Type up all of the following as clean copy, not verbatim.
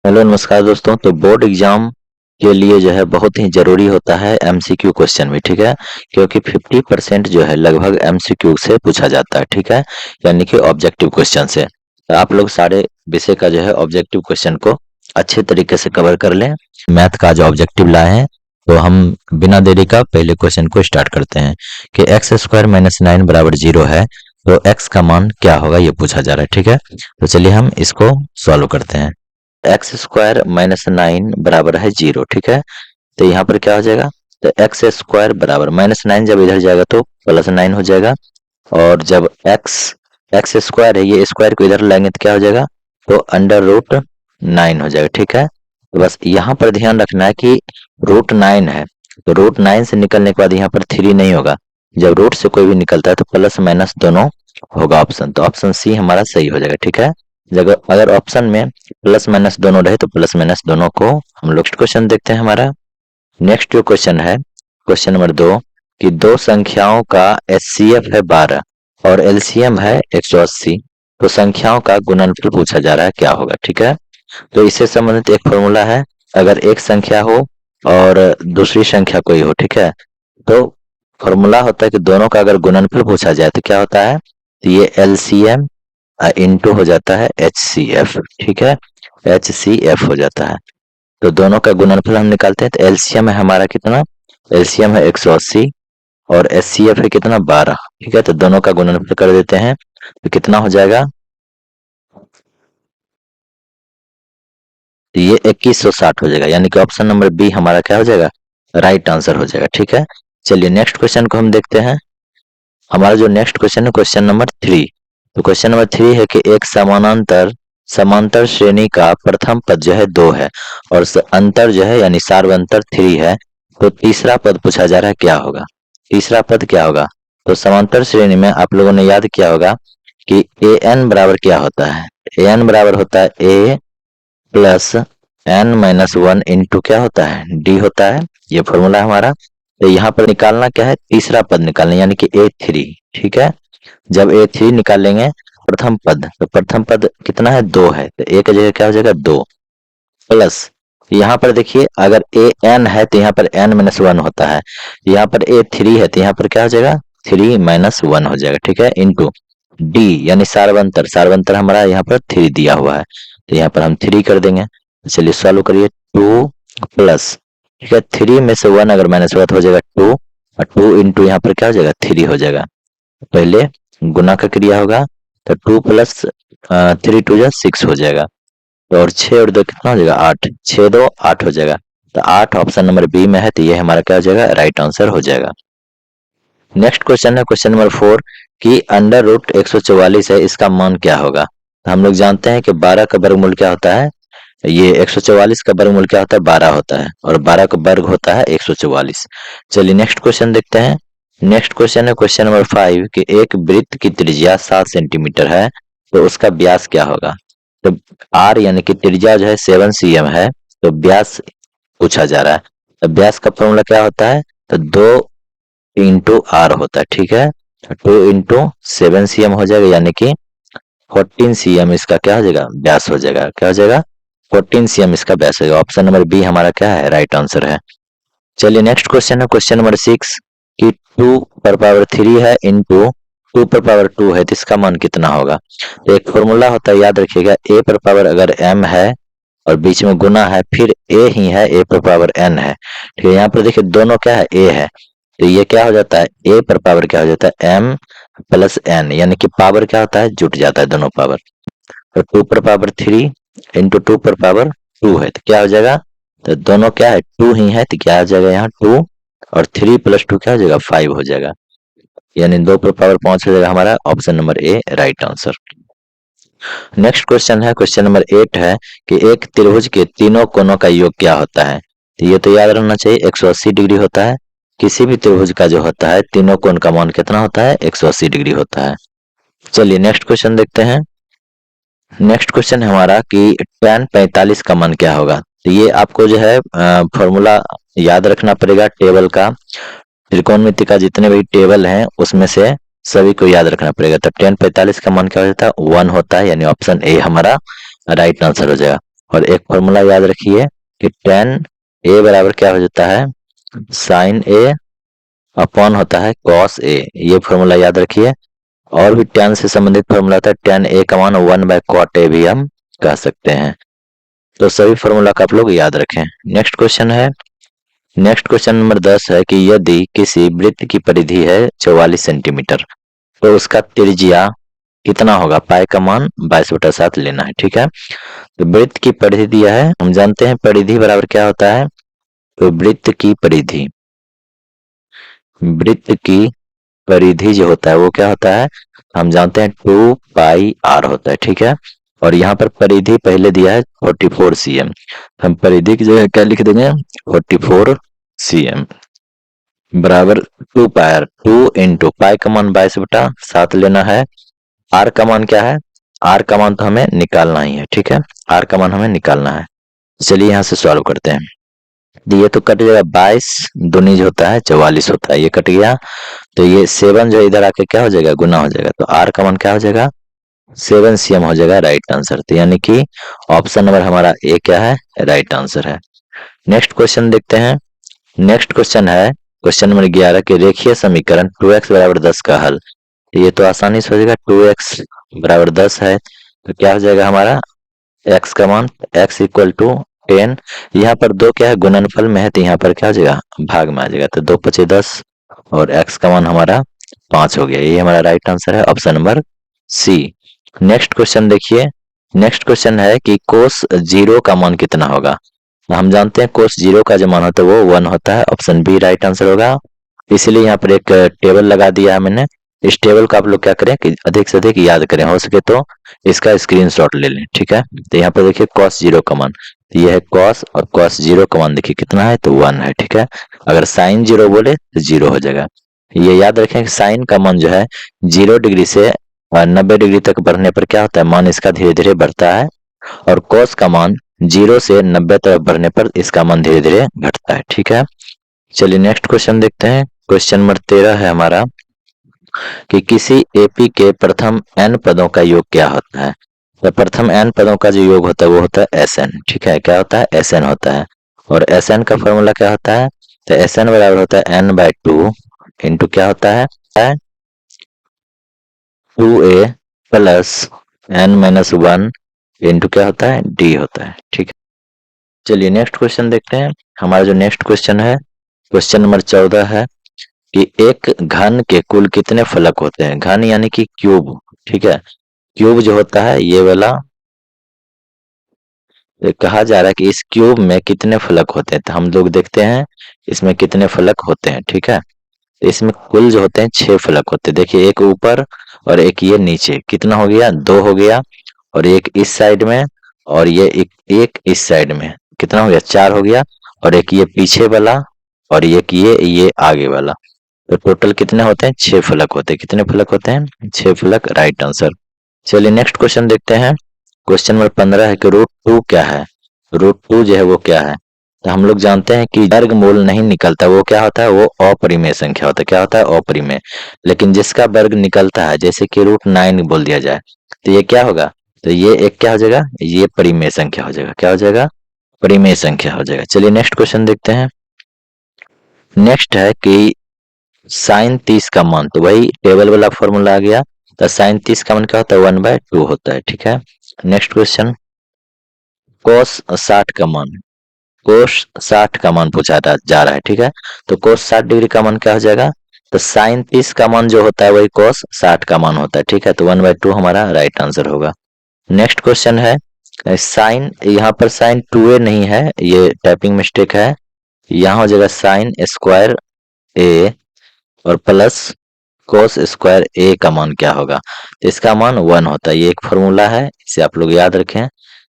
Hello नमस्कार दोस्तों। तो बोर्ड एग्जाम के लिए जो है बहुत ही जरूरी होता है एमसीक्यू क्वेश्चन भी, ठीक है। क्योंकि 50% जो है लगभग एमसीक्यू से पूछा जाता है, ठीक है, यानी कि ऑब्जेक्टिव क्वेश्चन से। तो आप लोग सारे विषय का जो है ऑब्जेक्टिव क्वेश्चन को अच्छे तरीके से कवर कर लें। मैथ का जो ऑब्जेक्टिव लाए हैं, तो हम बिना देरी का पहले क्वेश्चन को स्टार्ट करते हैं कि एक्स स्क्वायर माइनस 9 बराबर 0 है, तो एक्स का मान क्या होगा ये पूछा जा रहा है, ठीक है। तो चलिए हम इसको सॉल्व करते हैं। एक्स स्क्वायर माइनस 9 बराबर है 0, ठीक है। तो यहाँ पर क्या हो जाएगा, तो एक्स स्क्वायर बराबर -9 जब इधर जाएगा तो +9 हो जाएगा। और जब एक्स एक्स स्क्वायर है, ये स्क्वायर को इधर लाएंगे तो क्या हो जाएगा, तो √9 हो जाएगा, ठीक है। तो बस यहाँ पर ध्यान रखना है कि √9 है, तो √9 से निकलने के बाद यहाँ पर 3 नहीं होगा। जब रूट से कोई भी निकलता है तो प्लस माइनस दोनों होगा ऑप्शन, तो ऑप्शन सी हमारा सही हो जाएगा, ठीक है। अगर ऑप्शन में प्लस माइनस दोनों रहे तो प्लस माइनस दोनों को हम लोग क्वेश्चन देखते हैं। हमारा नेक्स्ट जो क्वेश्चन है, क्वेश्चन नंबर 2, कि दो संख्याओं का एचसीएफ है 12 और एलसीएम है 180, तो संख्याओं का गुणनफल पूछा जा रहा है, क्या होगा, ठीक है। तो इससे संबंधित एक फॉर्मूला है, अगर एक संख्या हो और दूसरी संख्या कोई हो, ठीक है, तो फॉर्मूला होता है कि दोनों का अगर गुणनफल पूछा जाए तो क्या होता है, तो ये एलसीएम इनटू हो जाता है एचसीएफ, ठीक है, एचसीएफ हो जाता है। तो दोनों का गुणनफल हम निकालते हैं, तो एलसीएम है हमारा कितना, एलसीएम है 180 और एचसीएफ है कितना 12, ठीक है। तो दोनों का गुणनफल कर देते हैं तो कितना हो जाएगा, तो ये 2160 हो जाएगा, यानी कि ऑप्शन नंबर बी हमारा क्या हो जाएगा, राइट आंसर हो जाएगा, ठीक है। चलिए नेक्स्ट क्वेश्चन को हम देखते हैं। हमारा जो नेक्स्ट क्वेश्चन है क्वेश्चन नंबर 3। तो क्वेश्चन नंबर 3 है कि एक समानांतर समांतर श्रेणी का प्रथम पद जो है 2 है और अंतर जो है यानी सार्वंतर 3 है, तो तीसरा पद पूछा जा रहा है, क्या होगा। तीसरा पद क्या होगा, तो समांतर श्रेणी में आप लोगों ने याद किया होगा कि ए एन बराबर क्या होता है, ए एन बराबर होता है ए प्लस एन माइनस 1 इंटू क्या होता है, डी होता है। ये फॉर्मूला है हमारा। तो यहाँ पर निकालना क्या है, तीसरा पद निकालना, यानी कि A3, ठीक है। जब A3 निकालेंगे प्रथम पद, तो प्रथम पद कितना है, 2 है, तो ए की जगह क्या हो जाएगा 2 प्लस, यहाँ पर देखिए अगर an है तो यहाँ पर n-1 होता है, यहाँ पर A3 है तो यहाँ पर क्या हो जाएगा 3-1 हो जाएगा, ठीक है, इंटू डी यानी सार्वंतर, सार्वंतर हमारा यहाँ पर 3 दिया हुआ है, तो यहाँ पर हम 3 कर देंगे। तो चलिए सॉल्व करिए, 2 प्लस, ठीक है, 3 में से 1 अगर माइनस हुआ तो हो जाएगा 2, और 2 इंटू यहाँ पर क्या हो जाएगा 3 हो जाएगा। पहले गुना का क्रिया होगा, तो 2 प्लस 3 2 जा 6 हो जाएगा, तो और 6 और 2 कितना हो जाएगा 8, 6 2 8 हो जाएगा। तो 8 ऑप्शन नंबर बी में है, तो ये हमारा क्या हो जाएगा, राइट आंसर हो जाएगा। नेक्स्ट क्वेश्चन है क्वेश्चन नंबर 4 कि अंडर रूट 144 है, इसका मान क्या होगा। तो हम लोग जानते हैं कि 12 का वर्गमूल क्या होता है, ये 144 का वर्गमूल क्या होता है 12 होता है, और 12 का वर्ग होता है 144। चलिए नेक्स्ट क्वेश्चन देखते हैं। नेक्स्ट क्वेश्चन है क्वेश्चन नंबर 5 कि एक वृत्त की त्रिज्या 7 सेंटीमीटर है, तो उसका व्यास क्या होगा। तो आर यानी कि त्रिज्या जो है 7 cm है, तो व्यास पूछा जा रहा है। तो व्यास का फॉर्मूला क्या होता है, तो 2 इंटू आर होता है, ठीक है। 2 इंटू 7 cm हो जाएगा, यानी कि 14 cm इसका क्या हो जाएगा, व्यास हो जाएगा, क्या हो जाएगा 14 cm इसका व्यास होगा। ऑप्शन नंबर बी हमारा क्या है, राइट आंसर है। चलिए नेक्स्ट क्वेश्चन है क्वेश्चन नंबर 6 कि 2 पर पावर 3 है इंटू 2 पर पावर 2 है, तो इसका मान कितना होगा। तो एक फॉर्मूला होता है, याद रखिएगा, ए पर पावर अगर m है और बीच में गुना है, फिर a ही है, a पर पावर n है, ठीक है। यहाँ पर देखिए दोनों क्या है, a है, तो ये क्या हो जाता है, a पर पावर क्या हो जाता है m प्लस n, यानी कि पावर क्या होता है, जुट जाता है दोनों पावर। तो 2 पर पावर 3 इंटू 2 पर पावर 2 है, तो क्या हो जाएगा, तो दोनों क्या है 2 ही है, तो क्या हो जाएगा यहाँ 2 और 3 प्लस 2 क्या हो जाएगा 5 हो जाएगा, यानी 2 पर पावर 5 हो जाएगा हमारा, option number A right answer. Next question है क्वेश्चन नंबर 8 है कि एक त्रिभुज के तीनों कोनों का योग क्या होता है। तो ये तो याद रखना चाहिए 180 डिग्री होता है। किसी भी त्रिभुज का जो होता है तीनों कोण का मान कितना होता है, 180 डिग्री होता है। चलिए नेक्स्ट क्वेश्चन देखते हैं। नेक्स्ट क्वेश्चन है हमारा कि tan 45 का मान क्या होगा। तो ये आपको जो है फॉर्मूला याद रखना पड़ेगा टेबल का, त्रिकोणमिति का जितने भी टेबल हैं उसमें से सभी को याद रखना पड़ेगा। तो tan 45 का मान क्या हो जाता है 1 होता है, यानी ऑप्शन ए हमारा राइट आंसर हो जाएगा। और एक फॉर्मूला याद रखिए कि tan a बराबर क्या हो जाता है, sin a अपॉन होता है cos a। ये फॉर्मूला याद रखिए। और भी tan से संबंधित फॉर्मूला होता है, tan a का मान 1/cot a भी हम कह सकते हैं। तो सभी फॉर्मूला का आप लोग याद रखें। नेक्स्ट क्वेश्चन है, नेक्स्ट क्वेश्चन नंबर 10 है कि यदि किसी वृत्त की परिधि है 44 सेंटीमीटर तो उसका त्रिज्या कितना होगा, पाई का मान 22/7 लेना है। ठीक है, तो वृत्त की परिधि दिया है, हम जानते हैं परिधि बराबर क्या होता है, तो वृत्त की परिधि, वृत्त की परिधि जो होता है वो क्या होता है, हम जानते हैं 2πr होता है। ठीक है, और यहाँ पर परिधि पहले दिया है 44 cm, हम परिधि की जगह क्या लिख देंगे, 44 cm बराबर 2πr, 2 इंटू पाई का मान 22/7 लेना है। आर का मान क्या है, आर का मान तो हमें निकालना ही है। ठीक है, आर का मान हमें निकालना है। चलिए यहाँ से सॉल्व करते हैं। ये तो कट जाएगा, 22 दूनी जो होता है 44 होता है, ये कट गया। तो ये 7 जो इधर आके क्या हो जाएगा, गुना हो जाएगा। तो आर का मान क्या हो जाएगा, 7 cm हो जाएगा राइट आंसर। तो यानी कि ऑप्शन नंबर हमारा ए क्या है, राइट आंसर है। नेक्स्ट क्वेश्चन देखते हैं। नेक्स्ट क्वेश्चन है क्वेश्चन नंबर 11 के रेखीय समीकरण 2x बराबर 10 का हल। ये तो आसानी से हो जाएगा, 2x बराबर 10 है तो क्या हो जाएगा हमारा, x का मान x इक्वल टू 10, यहाँ पर दो क्या है गुणनफल में है तो यहाँ पर क्या हो जाएगा, भाग में आ जाएगा। तो 2 × 5 = 10 और x का मान हमारा 5 हो गया। ये हमारा राइट आंसर है, option number C. Next question देखिए, नेक्स्ट क्वेश्चन है कि कोस 0 का मान कितना होगा। हम जानते हैं कोस 0 का जो मान होता है वो 1 होता है, ऑप्शन बी राइट आंसर होगा। इसलिए यहाँ पर एक टेबल लगा दिया है मैंने, इस टेबल को आप लोग क्या करें कि अधिक से अधिक याद करें, हो सके तो इसका स्क्रीनशॉट ले लें। ठीक है, तो यहाँ पर देखिए cos 0 का मान, तो ये है cos और cos 0 का मान देखिए कितना है, तो 1 है। ठीक है, अगर sin 0 बोले तो 0 हो जाएगा। ये याद रखें कि साइन का मान जो है 0 डिग्री से 90 डिग्री तक बढ़ने पर क्या होता है, मान इसका धीरे धीरे बढ़ता है, और cos का मान 0 से 90 तक बढ़ने पर इसका मान धीरे धीरे घटता है। ठीक है, चलिए नेक्स्ट क्वेश्चन देखते हैं। क्वेश्चन नंबर 13 है हमारा कि किसी एपी के प्रथम n पदों का योग क्या होता है। तो प्रथम n पदों का जो योग होता है वो होता है Sn। ठीक है, क्या होता है, Sn होता है। और Sn का फॉर्मूला क्या होता है, तो Sn बराबर होता है n/2 इंटू क्या होता है 2a प्लस n-1 इंटू क्या होता है, d होता है। ठीक है, चलिए नेक्स्ट क्वेश्चन देखते हैं। हमारा जो नेक्स्ट क्वेश्चन है क्वेश्चन नंबर 14 है कि एक घन के कुल कितने फलक होते हैं। घन यानी कि क्यूब। ठीक है, क्यूब जो होता है ये वाला, ये कहा जा रहा है कि इस क्यूब में कितने फलक होते हैं, तो हम लोग देखते हैं इसमें कितने फलक होते हैं। ठीक है, तो इसमें कुल जो होते हैं 6 फलक होते हैं। देखिए एक ऊपर और एक ये नीचे, कितना हो गया, 2 हो गया, और एक इस साइड में और ये एक इस साइड में, कितना हो गया, 4 हो गया, और एक ये पीछे वाला और एक ये आगे वाला। तो टोटल कितने होते हैं, 6 फलक होते हैं। कितने फलक होते हैं, 6 फलक, राइट आंसर। चलिए नेक्स्ट क्वेश्चन देखते हैं। क्वेश्चन नंबर 15 है कि √2 क्या है। √2 जो है वो क्या है, तो हम लोग जानते हैं कि वर्गमूल नहीं निकलता, वो क्या होता है, वो अपरिमेय संख्या होता है। क्या होता है, अपरिमेय। लेकिन जिसका वर्ग निकलता है, जैसे कि √9 बोल दिया जाए, तो ये क्या होगा, तो ये एक क्या हो जाएगा, ये परिमेय संख्या हो जाएगा। क्या हो जाएगा, परिमेय संख्या हो जाएगा। चलिए नेक्स्ट क्वेश्चन देखते हैं। नेक्स्ट है कि sin 30 का मान, तो वही टेबल वाला फॉर्मूला आ गया, तो sin 30 का मान क्या होता है, 1/2 होता है। ठीक है, नेक्स्ट क्वेश्चन cos 60 का मान, cos 60 का मान पूछा जा रहा है। ठीक है, तो cos 60 डिग्री का मान क्या हो जाएगा, तो sin 30 का मान जो होता है वही cos 60 का मान होता है। ठीक है, तो 1/2 हमारा राइट आंसर होगा। नेक्स्ट क्वेश्चन है साइन, यहाँ पर साइन 2a नहीं है, ये टाइपिंग मिस्टेक है, यहाँ हो जाएगा साइन स्क्वायर a और प्लस कोस स्क्वायर ए का मान क्या होगा, तो इसका मान 1 होता है। ये एक फॉर्मूला है, इसे आप लोग याद रखें,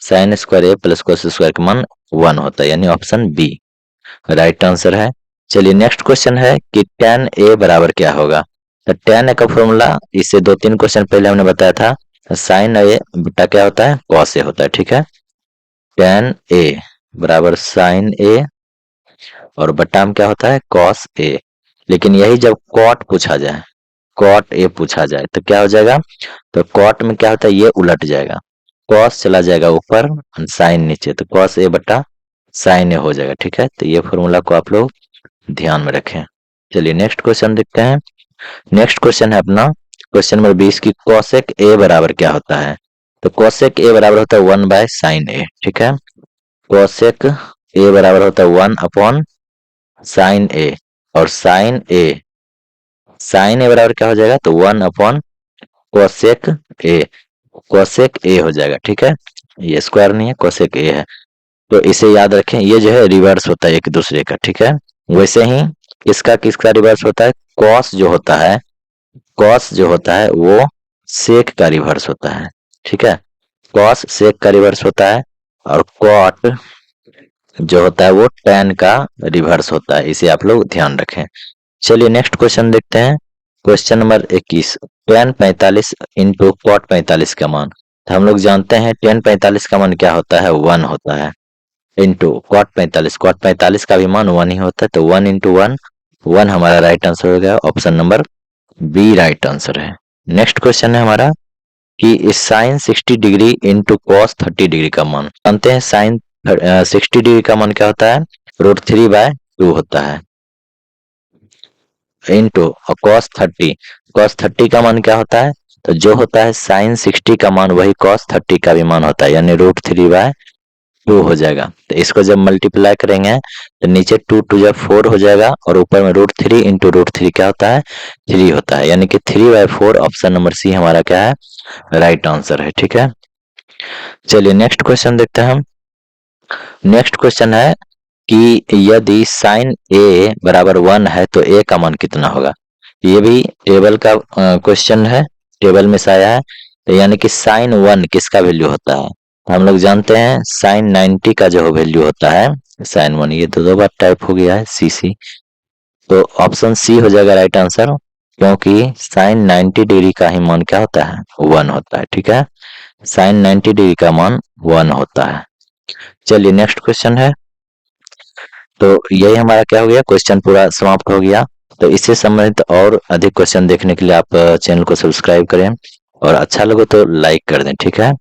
साइन स्क्वायर ए प्लस कोस स्क्वायर का मान 1 होता है, यानी ऑप्शन बी राइट आंसर है। चलिए नेक्स्ट क्वेश्चन है कि tan a बराबर क्या होगा, तो tan a का फॉर्मूला इससे 2-3 क्वेश्चन पहले हमने बताया था, साइन a बटा क्या होता है, cos a होता है। ठीक है, tan a बराबर साइन a और बटा में क्या होता है, cos a। लेकिन यही जब cot पूछा जाए, cot a पूछा जाए तो क्या हो जाएगा, तो cot में क्या होता है, ये उलट जाएगा, कॉस चला जाएगा ऊपर और साइन नीचे, तो कॉस ए बटा साइन ए हो जाएगा। ठीक है, तो ये फॉर्मूला को आप लोग ध्यान में रखें। चलिए नेक्स्ट क्वेश्चन देखते हैं। नेक्स्ट क्वेश्चन है अपना क्वेश्चन नंबर 20 की कोसेक ए बराबर क्या होता है। तो कोसेक ए बराबर होता है 1/sin ए। ठीक है, कोसेक ए बराबर होता है 1 अपॉन साइन ए, और साइन ए बराबर क्या हो जाएगा, तो 1 अपॉन कोसेक ए, कोसेक ए हो जाएगा। ठीक है, ये स्क्वायर नहीं है, कोसेक ए है, तो इसे याद रखें। ये जो है रिवर्स होता है एक दूसरे का। ठीक है, वैसे ही इसका किसका रिवर्स होता है, कॉस जो होता है, कॉस जो होता है वो सेक का रिवर्स होता है। ठीक है, कॉस सेक का रिवर्स होता है, और कॉट जो होता है वो टैन का रिवर्स होता है। इसे आप लोग ध्यान रखें। चलिए नेक्स्ट क्वेश्चन देखते हैं। Question number 21, tan 45 into cot 45 का मान। तो हम लोग जानते हैं टैन 45 का मान क्या होता है, 1 होता है, इंटू कॉट 45 का भी मान 1 ही होता है, तो 1 इंटू 1 हमारा राइट आंसर हो गया। Option number B right answer है। नेक्स्ट क्वेश्चन है हमारा कि sine 60 degree into cos 30 degree का मान। जानते हैं साइन 60 डिग्री का मान क्या होता है, √3/2 होता है, इंटू कॉस 30 का मान क्या होता है, तो जो होता है साइन 60 का मान वही कॉस 30 का भी मान होता है, यानी √3/2 हो जाएगा। तो इसको जब मल्टीप्लाई करेंगे तो नीचे 2 2 जब 4 हो जाएगा, और ऊपर में √3 इंटू √3 क्या होता है, 3 होता है, यानी कि 3/4 ऑप्शन नंबर सी हमारा क्या है, राइट आंसर है। ठीक है, चलिए नेक्स्ट क्वेश्चन देखते हैं हम। नेक्स्ट क्वेश्चन है कि यदि साइन ए बराबर 1 है तो ए का मान कितना होगा। ये भी टेबल का क्वेश्चन है, टेबल में से आया है। तो यानी कि साइन 1 किसका वैल्यू होता है, तो हम लोग जानते हैं साइन 90 का जो वैल्यू होता है साइन 1, ये तो 2 बार टाइप हो गया है सी, तो ऑप्शन सी हो जाएगा राइट आंसर, क्योंकि साइन 90 डिग्री का ही मान क्या होता है, 1 होता है। ठीक है, साइन 90 डिग्री का मान 1 होता है। चलिए नेक्स्ट क्वेश्चन है। तो यही हमारा क्या हो गया, क्वेश्चन पूरा समाप्त हो गया। तो इससे संबंधित और अधिक क्वेश्चन देखने के लिए आप चैनल को सब्सक्राइब करें, और अच्छा लगे तो लाइक कर दें। ठीक है।